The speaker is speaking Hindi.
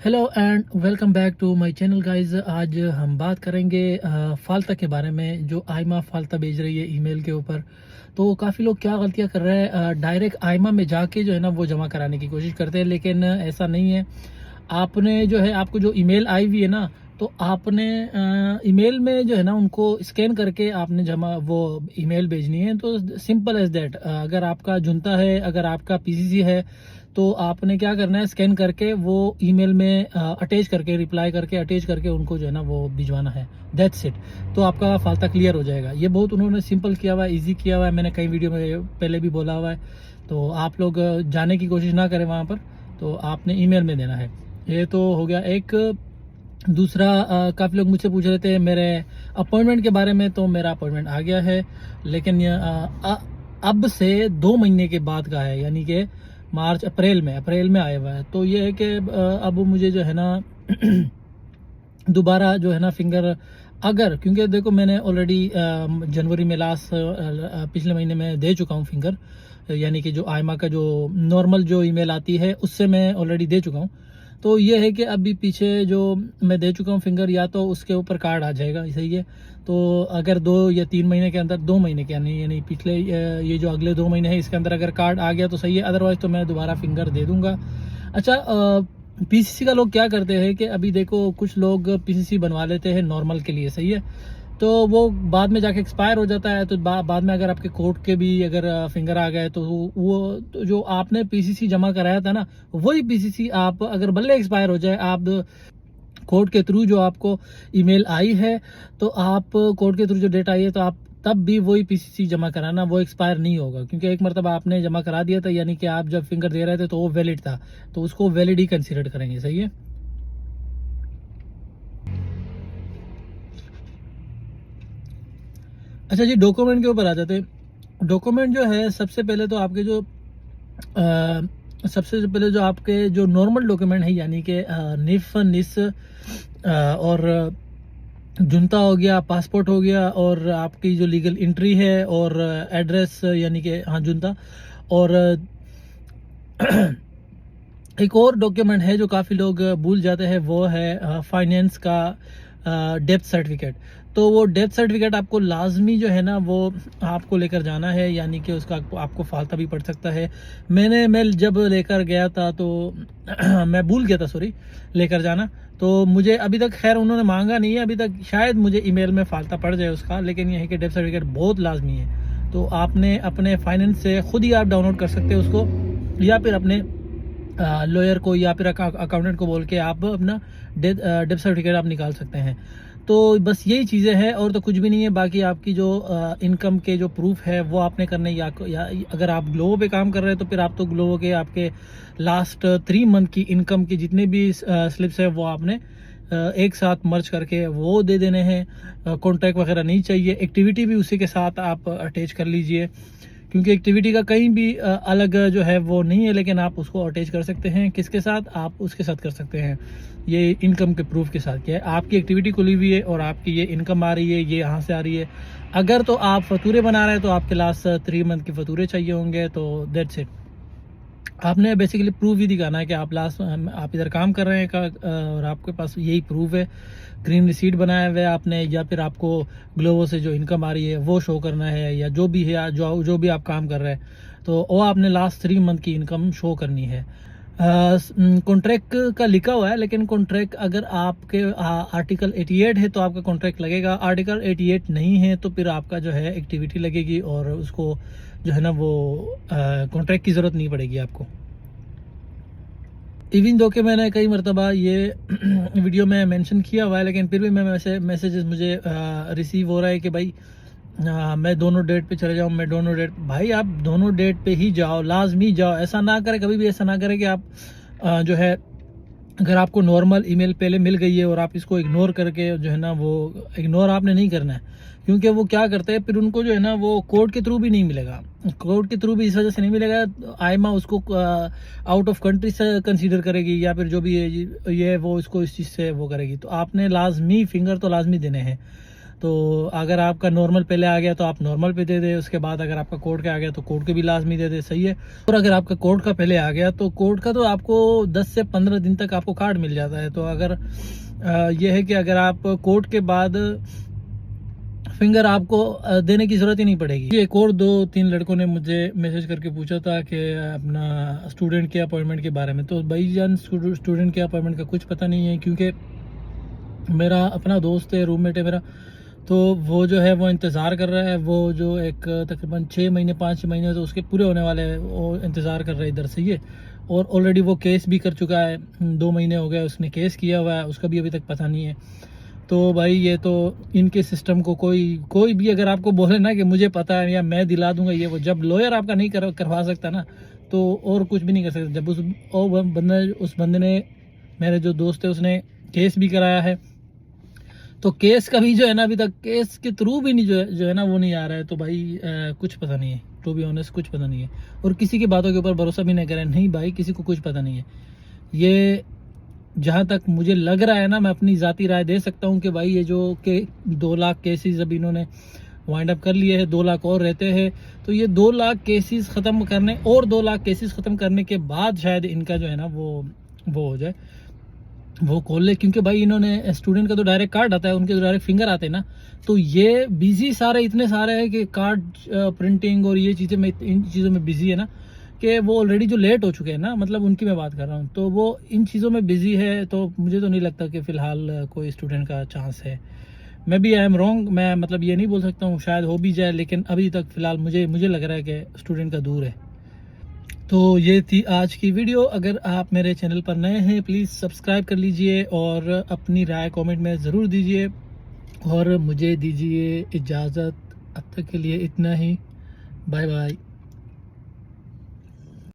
Hello and welcome back to my channel guys. आज हम बात करेंगे फाल्ता के बारे में, जो आयमा फाल्ता भेज रही है ईमेल के ऊपर। तो काफ़ी लोग क्या गलतियां कर रहे हैं, डायरेक्ट आयमा में जाके जो है ना वो जमा कराने की कोशिश करते हैं, लेकिन ऐसा नहीं है। आपने जो है, आपको जो ईमेल आई हुई है ना, तो आपने ईमेल में जो है ना उनको स्कैन करके आपने जमा वो ईमेल भेजनी है। तो सिंपल एज दैट। अगर आपका जुनता है, अगर आपका पीसीसी है, तो आपने क्या करना है, स्कैन करके वो ईमेल में अटैच करके, रिप्लाई करके अटैच करके उनको जो है ना वो भिजवाना है। That's it. तो आपका फाल्ता क्लियर हो जाएगा। ये बहुत उन्होंने सिंपल किया हुआ है, ईजी किया हुआ है। मैंने कई वीडियो में पहले भी बोला हुआ है। तो आप लोग जाने की कोशिश ना करें वहाँ पर, तो आपने ईमेल में देना है। ये तो हो गया एक। दूसरा, काफ़ी लोग मुझसे पूछ रहे थे मेरे अपॉइंटमेंट के बारे में। तो मेरा अपॉइंटमेंट आ गया है, लेकिन अब से 2 महीने के बाद का है, यानी कि मार्च अप्रैल में आया हुआ है। तो ये है कि अब मुझे जो है ना दोबारा जो है ना फिंगर, अगर, क्योंकि देखो मैंने ऑलरेडी जनवरी में लास्ट पिछले महीने में दे चुका हूँ फिंगर, यानी कि जो आयमा का जो नॉर्मल जो ईमेल आती है उससे मैं ऑलरेडी दे चुका हूँ। तो ये है कि अभी पीछे जो मैं दे चुका हूँ फिंगर, या तो उसके ऊपर कार्ड आ जाएगा, सही है। तो अगर 2 या 3 महीने के अंदर, 2 महीने के यानी पिछले ये जो अगले 2 महीने हैं इसके अंदर अगर कार्ड आ गया तो सही है, अदरवाइज तो मैं दोबारा फिंगर दे दूंगा। अच्छा, पीसीसी का लोग क्या करते हैं कि अभी देखो कुछ लोग पीसीसी बनवा लेते हैं नॉर्मल के लिए, सही है। तो वो बाद में जाके एक्सपायर हो जाता है। तो बाद में अगर आपके कोर्ट के भी अगर फिंगर आ गए, तो वो तो जो आपने पीसीसी जमा कराया था ना, वही पीसीसी आप अगर भले एक्सपायर हो जाए, आप कोर्ट के थ्रू जो आपको ईमेल आई है, तो आप कोर्ट के थ्रू जो डेट आई है, तो आप तब भी वही पीसीसी जमा कराना, वो एक्सपायर नहीं होगा। क्योंकि एक मरतबा आपने जमा करा दिया था, यानी कि आप जब फिंगर दे रहे थे तो वो वैलिड था, तो उसको वैलिड ही कंसीडर करेंगे, सही है। अच्छा जी, डॉक्यूमेंट के ऊपर आ जाते हैं। डॉक्यूमेंट जो है, सबसे पहले तो आपके जो सबसे पहले जो आपके जो नॉर्मल डॉक्यूमेंट है, यानी कि निफ निस और जुनता हो गया, पासपोर्ट हो गया, और आपकी जो लीगल एंट्री है, और एड्रेस, यानी कि हाँ जुनता। और एक और डॉक्यूमेंट है जो काफ़ी लोग भूल जाते हैं, वो है फाइनेंस का डेप्थ सर्टिफिकेट। तो वो डेप्थ सर्टिफिकेट आपको लाजमी जो है ना वो आपको लेकर जाना है, यानी कि उसका आपको फालता भी पड़ सकता है। मैं जब लेकर गया था तो मैं भूल गया था, सॉरी, लेकर जाना। तो मुझे अभी तक, खैर उन्होंने मांगा नहीं है अभी तक, शायद मुझे ईमेल में फालता पड़ जाए उसका, लेकिन यह है कि डेप्थ सर्टिफिकेट बहुत लाजमी है। तो आपने अपने फाइनेंस से खुद ही आप डाउनलोड कर सकते हैं उसको, या फिर अपने लॉयर को या फिर अकाउंटेंट को बोल के आप अपना डेथ सर्टिफिकेट आप निकाल सकते हैं। तो बस यही चीज़ें हैं, और तो कुछ भी नहीं है। बाकी आपकी जो इनकम के जो प्रूफ है वो आपने करने, या अगर आप ग्लोबो पे काम कर रहे हैं तो फिर आप तो ग्लोबो के आपके लास्ट 3 मंथ की इनकम के जितने भी स्लिप्स है वो आपने एक साथ मर्ज करके वो दे देने हैं। कॉन्ट्रैक्ट वगैरह नहीं चाहिए। एक्टिविटी भी उसी के साथ आप अटैच कर लीजिए, क्योंकि एक्टिविटी का कहीं भी अलग जो है वो नहीं है, लेकिन आप उसको अटैच कर सकते हैं। किसके साथ? आप उसके साथ कर सकते हैं, ये इनकम के प्रूफ के साथ। क्या है, आपकी एक्टिविटी खुली हुई है और आपकी ये इनकम आ रही है, ये यहाँ से आ रही है। अगर तो आप फतूरे बना रहे हैं तो आपके लास्ट 3 मंथ के फतूरे चाहिए होंगे। तो दैट्स इट। आपने बेसिकली प्रूफ ही दिखाना है कि आप इधर काम कर रहे हैं और आपके पास यही प्रूफ है। ग्रीन रिसीट बनाया हुआ है आपने, या फिर आपको ग्लोबो से जो इनकम आ रही है वो शो करना है, या जो भी है, या जो भी आप काम कर रहे हैं, तो वो आपने लास्ट 3 मंथ की इनकम शो करनी है। कॉन्ट्रैक्ट का लिखा हुआ है, लेकिन कॉन्ट्रैक्ट अगर आपके आर्टिकल 88 है तो आपका कॉन्ट्रैक्ट लगेगा। आर्टिकल 88 नहीं है तो फिर आपका जो है एक्टिविटी लगेगी, और उसको जो है ना वो कॉन्ट्रैक्ट की ज़रूरत नहीं पड़ेगी आपको। इवन दो कि मैंने कई मरतबा ये वीडियो में मेंशन किया हुआ है, लेकिन फिर भी मैं मैसेजेस मुझे रिसीव हो रहा है कि भाई मैं दोनों डेट पे चले जाऊँ, मैं दोनों डेट। भाई आप दोनों डेट पे ही जाओ, लाजमी जाओ। ऐसा ना करें, कभी भी ऐसा ना करें कि आप जो है, अगर आपको नॉर्मल ईमेल पहले मिल गई है और आप इसको इग्नोर करके जो है ना वो, इग्नोर आपने नहीं करना है। क्योंकि वो क्या करते हैं, फिर उनको जो है ना वो कोर्ट के थ्रू भी नहीं मिलेगा। कोर्ट के थ्रू भी इस वजह से नहीं मिलेगा, आयमा उसको आउट ऑफ कंट्री से कंसीडर करेगी, या फिर जो भी ये है वो इसको इस चीज़ से वो करेगी। तो आपने लाजमी फिंगर तो लाजमी देने हैं। तो अगर आपका नॉर्मल पहले आ गया तो आप नॉर्मल पे दे दे, उसके बाद अगर आपका कोर्ट का आ गया तो कोर्ट के भी लाजमी दे दे, सही है। और अगर आपका कोर्ट का पहले आ गया तो कोर्ट का तो आपको 10 से 15 दिन तक आपको कार्ड मिल जाता है। तो अगर ये है कि अगर आप कोर्ट के बाद फिंगर आपको देने की ज़रूरत ही नहीं पड़ेगी। एक और 2-3 लड़कों ने मुझे मैसेज करके पूछा था कि अपना स्टूडेंट के अपॉइंटमेंट के बारे में। तो भाईजान स्टूडेंट के अपॉइंटमेंट का कुछ पता नहीं है, क्योंकि मेरा अपना दोस्त है, रूममेट है मेरा, तो वो जो है वो इंतज़ार कर रहा है। वो जो एक तकरीबन 6 महीने 5 महीने तो उसके पूरे होने वाले हैं, वो इंतज़ार कर रहा है इधर से ये। और ऑलरेडी वो केस भी कर चुका है, 2 महीने हो गए उसने केस किया हुआ है, उसका भी अभी तक पता नहीं है। तो भाई ये तो इनके सिस्टम को कोई भी अगर आपको बोले ना कि मुझे पता है या मैं दिला दूंगा, ये वो जब लॉयर आपका नहीं करवा सकता ना, तो और कुछ भी नहीं कर सकता। जब उस बंदे ने, मेरे जो दोस्त है, उसने केस भी कराया है, तो केस का भी जो है ना अभी तक केस के थ्रू भी नहीं जो है ना वो नहीं आ रहा है। तो भाई कुछ पता नहीं है, टू बी ऑनेस्ट कुछ पता नहीं है। और किसी की बातों के ऊपर भरोसा भी नहीं करें, नहीं भाई किसी को कुछ पता नहीं है। ये जहाँ तक मुझे लग रहा है ना, मैं अपनी ज़ाती राय दे सकता हूँ कि भाई ये जो के 2 लाख केसेस अभी इन्होंने वाइंड अप कर लिए हैं, 2 लाख और रहते हैं, तो ये 2 लाख केसेस ख़त्म करने और 2 लाख केसेस ख़त्म करने के बाद शायद इनका जो है ना वो हो जाए, वो खोल ले। क्योंकि भाई इन्होंने स्टूडेंट का तो डायरेक्ट कार्ड आता है, उनके तो डायरेक्ट फिंगर आते हैं ना, तो ये बिजी सारे इतने सारे हैं कि कार्ड प्रिंटिंग और ये चीज़ें में, इन चीज़ों में बिजी है ना, कि वो ऑलरेडी जो लेट हो चुके हैं ना, मतलब उनकी मैं बात कर रहा हूँ, तो वो इन चीज़ों में बिजी है। तो मुझे तो नहीं लगता कि फ़िलहाल कोई स्टूडेंट का चांस है। मैं भी आई एम रॉन्ग, मैं मतलब ये नहीं बोल सकता हूँ, शायद हो भी जाए, लेकिन अभी तक फ़िलहाल मुझे लग रहा है कि स्टूडेंट का दूर है। तो ये थी आज की वीडियो। अगर आप मेरे चैनल पर नए हैं प्लीज़ सब्सक्राइब कर लीजिए और अपनी राय कमेंट में ज़रूर दीजिए, और मुझे दीजिए इजाज़त। अब तक के लिए इतना ही, बाय बाय।